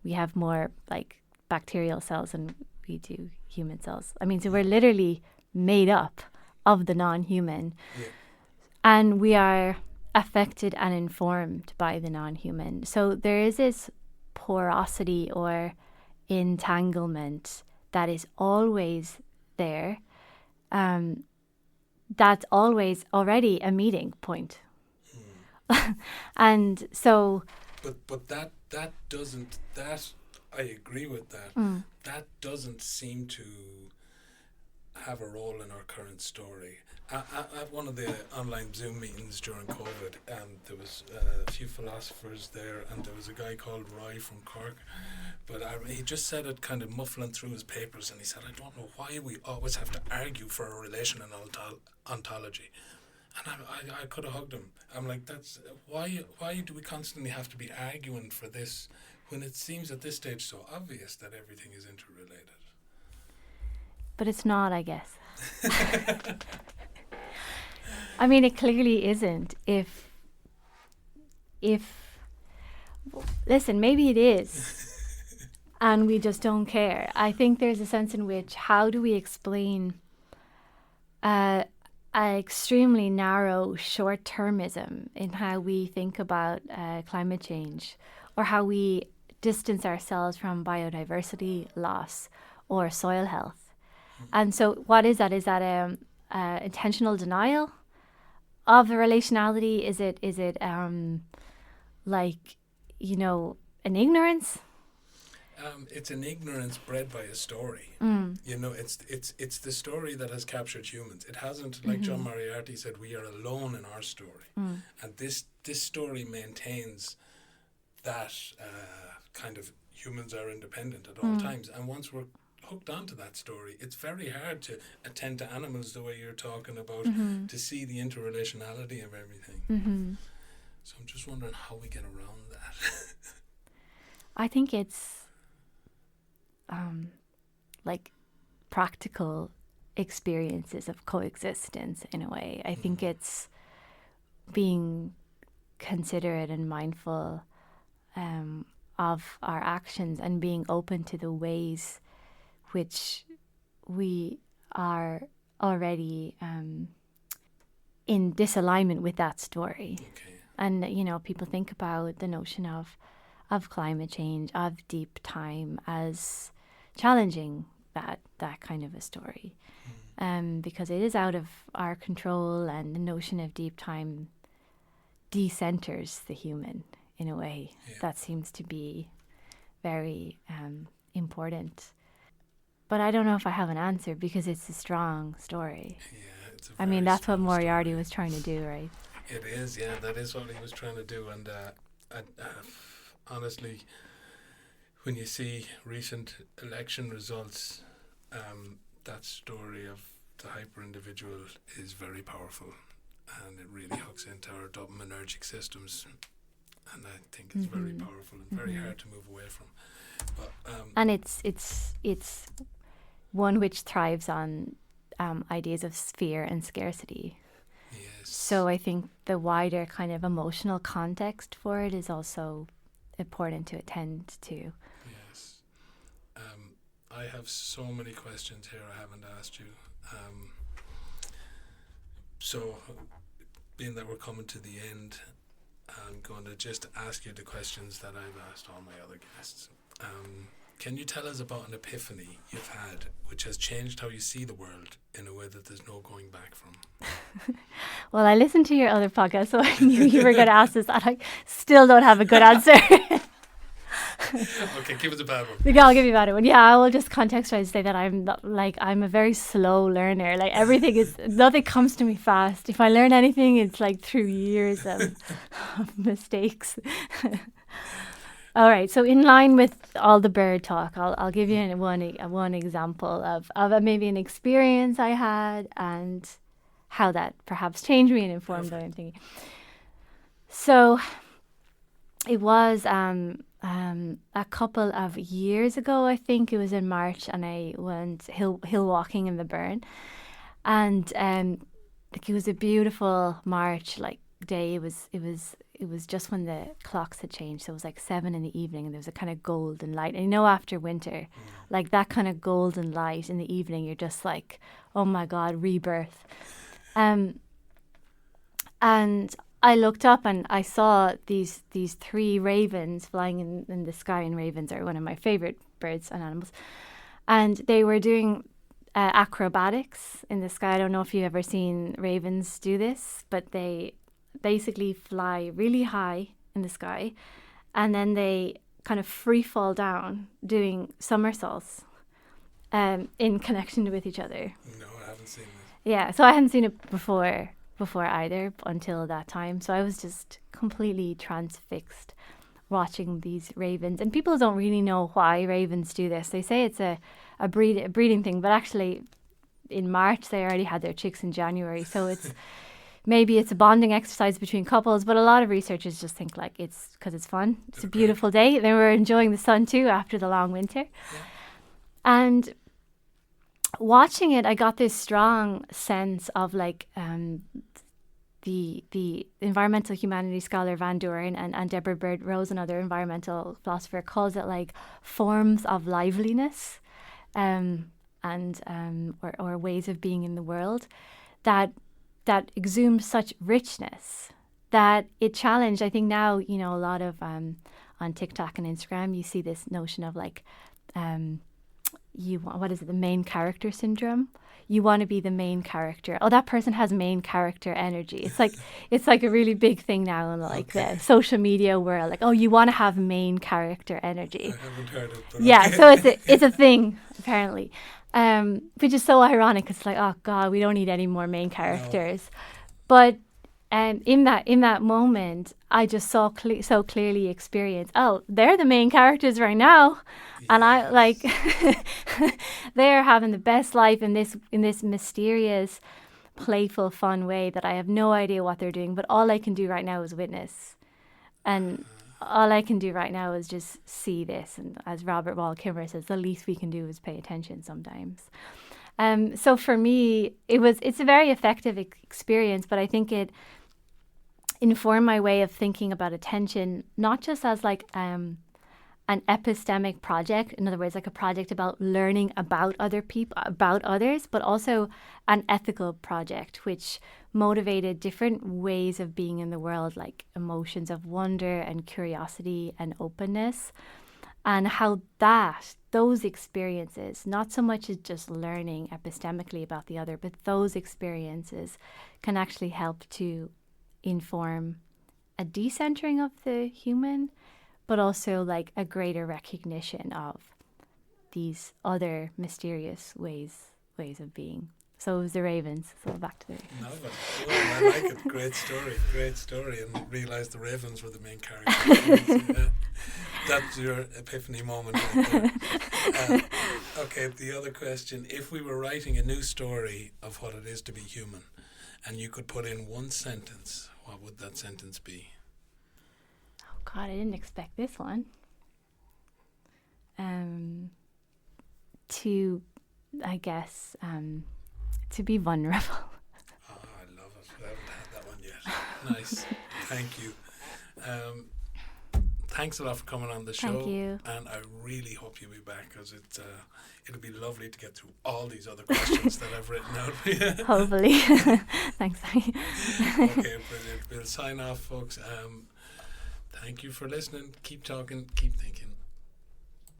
we have more like bacterial cells than we do human cells. I mean, so we're literally made up of the non-human. Yeah. And we are affected and informed by the non-human. So there is this porosity or entanglement that is always there. That's always already a meeting point. And so... But that doesn't... I agree with that. That doesn't seem to have a role in our current story. At one of the online Zoom meetings during COVID, there was a few philosophers there, and there was a guy called Roy from Cork, but he just said it kind of muffling through his papers, and he said, I don't know why we always have to argue for a relation and ontology. And I could have hugged him. I'm like, that's why do we constantly have to be arguing for this when it seems at this stage so obvious that everything is interrelated? But it's not, I guess. I mean, it clearly isn't. If listen, maybe it is, and we just don't care. I think there's a sense in which, how do we explain an extremely narrow short-termism in how we think about climate change, or how we distance ourselves from biodiversity loss or soil health. And so what is that? Is that intentional denial of the relationality? Is it like, you know, an ignorance? It's an ignorance bred by a story. You know, it's the story that has captured humans. It hasn't, like John Moriarty said, we are alone in our story. And this story maintains that kind of humans are independent at all times. And once we're hooked onto that story, it's very hard to attend to animals the way you're talking about, to see the interrelationality of everything. So I'm just wondering how we get around that. I think it's like practical experiences of coexistence in a way. I think it's being considerate and mindful of our actions, and being open to the ways which we are already in disalignment with that story. Okay. And, you know, people think about the notion of climate change, of deep time, as challenging that kind of a story, because it is out of our control, and the notion of deep time decenters the human in a way. That seems to be very important. But I don't know if I have an answer, because it's a strong story. Yeah, it's a I mean, that's what strong Moriarty story. was trying to do, right? It is, yeah, that is what he was trying to do. And honestly, when you see recent election results, that story of the hyper-individual is very powerful, and it really hooks into our dopaminergic systems, and I think it's very powerful and very hard to move away from. But And it's one which thrives on ideas of fear and scarcity. yes, So I think the wider kind of emotional context for it is also important to attend to. yes. I have so many questions here I haven't asked you. So, being that we're coming to the end, I'm going to just ask you the questions that I've asked all my other guests. Can you tell us about an epiphany you've had which has changed how you see the world in a way that there's no going back from? Well, I listened to your other podcast, so I knew you were going to ask this, and I still don't have a good answer. Okay, give us a bad one. Yeah, I'll give you a better one. Yeah, I will just contextualize and say that I'm a very slow learner. Like, nothing comes to me fast. If I learn anything, it's like through years of mistakes. All right, so in line with all the bird talk, I'll give you one example of maybe an experience I had, and how that perhaps changed me and informed what I'm thinking. So it was a couple of years ago, I think it was in March, and I went hill walking in the Burn, and like, it was a beautiful March day. It was just when the clocks had changed, so it was like 7 in the evening, and there was a kind of golden light. And you know, after winter, like that kind of golden light in the evening, you're just like, oh my God, rebirth. And I looked up and I saw these 3 ravens flying in the sky, and ravens are one of my favorite birds and animals. And they were doing acrobatics in the sky. I don't know if you've ever seen ravens do this, but they basically fly really high in the sky, and then they kind of free fall down doing somersaults in connection with each other. No, I haven't seen this. Yeah, so I hadn't seen it before either until that time. So I was just completely transfixed watching these ravens. And people don't really know why ravens do this. They say it's a breeding thing, but actually in March they already had their chicks in January. So it's maybe it's a bonding exercise between couples, but a lot of researchers just think like it's because it's fun. It's a beautiful day. They were enjoying the sun too after the long winter. Yeah. And watching it, I got this strong sense of like the environmental humanities scholar Van Doren and Deborah Bird Rose, another environmental philosopher, calls it like forms of liveliness, or ways of being in the world that that exhumed such richness that it challenged. I think now, you know, a lot of on TikTok and Instagram, you see this notion of like, what is it, the main character syndrome? You want to be the main character. Oh, that person has main character energy. It's like a really big thing now in like the social media world. Like, oh, you want to have main character energy. I haven't heard it. But yeah, okay. so it's a thing apparently, which is so ironic. It's like, oh God, we don't need any more main characters. No. But in that moment, I just saw so clearly experience. Oh, they're the main characters right now. Yes. And I like they're having the best life in this mysterious, playful, fun way that I have no idea what they're doing. But all I can do right now is witness, and all I can do right now is just see this. And as Robert Wall Kimmerer says, the least we can do is pay attention sometimes. So for me, it's a very effective experience, but I think it informed my way of thinking about attention, not just as like an epistemic project, in other words, like a project about learning about other people, about others, but also an ethical project, which motivated different ways of being in the world, like emotions of wonder and curiosity and openness, and how those experiences, not so much as just learning epistemically about the other, but those experiences can actually help to inform a decentering of the human, but also like a greater recognition of these other mysterious ways of being. So it was the ravens. So back to the ravens. No, but I like it. Great story. And realised the ravens were the main characters. That's your epiphany moment right there. Okay, the other question. If we were writing a new story of what it is to be human, and you could put in one sentence, what would that sentence be? Oh God, I didn't expect this one. To be vulnerable. Oh, I love it. I haven't had that one yet. Nice. Thank you. Thanks a lot for coming on the show. Thank you. And I really hope you'll be back, because it'll be lovely to get through all these other questions that I've written out for you. Hopefully. Thanks. Okay, brilliant. We'll sign off, folks. Thank you for listening. Keep talking, keep thinking.